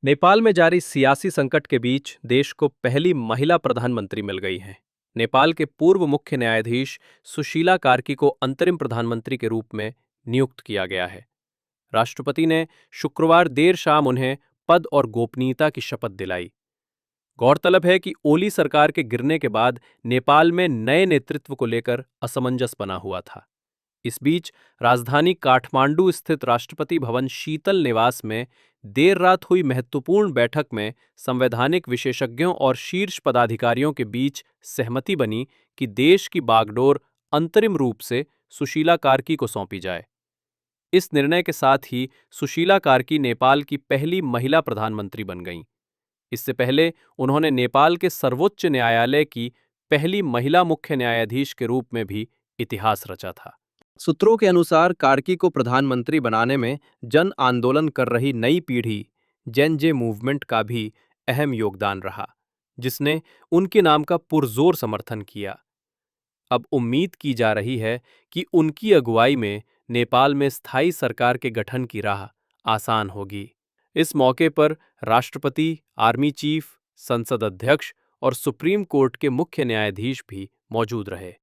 नेपाल में जारी सियासी संकट के बीच देश को पहली महिला प्रधानमंत्री मिल गई हैं। नेपाल के पूर्व मुख्य न्यायाधीश सुशीला कार्की को अंतरिम प्रधानमंत्री के रूप में नियुक्त किया गया है। राष्ट्रपति ने शुक्रवार देर शाम उन्हें पद और गोपनीयता की शपथ दिलाई। गौरतलब है कि ओली सरकार के गिरने के बाद नेपाल में नए नेतृत्व को लेकर असमंजस बना हुआ था। इस बीच राजधानी काठमांडू स्थित राष्ट्रपति भवन शीतल निवास में देर रात हुई महत्वपूर्ण बैठक में संवैधानिक विशेषज्ञों और शीर्ष पदाधिकारियों के बीच सहमति बनी कि देश की बागडोर अंतरिम रूप से सुशीला कार्की को सौंपी जाए। इस निर्णय के साथ ही सुशीला कार्की नेपाल की पहली महिला प्रधानमंत्री बन गईं। इससे पहले उन्होंने नेपाल के सर्वोच्च न्यायालय की पहली महिला मुख्य न्यायाधीश के रूप में भी इतिहास रचा था। सूत्रों के अनुसार कार्की को प्रधानमंत्री बनाने में जन आंदोलन कर रही नई पीढ़ी जेन जे मूवमेंट का भी अहम योगदान रहा, जिसने उनके नाम का पुरजोर समर्थन किया। अब उम्मीद की जा रही है कि उनकी अगुवाई में नेपाल में स्थायी सरकार के गठन की राह आसान होगी। इस मौके पर राष्ट्रपति, आर्मी चीफ, संसद अध्यक्ष और सुप्रीम कोर्ट के मुख्य न्यायाधीश भी मौजूद रहे।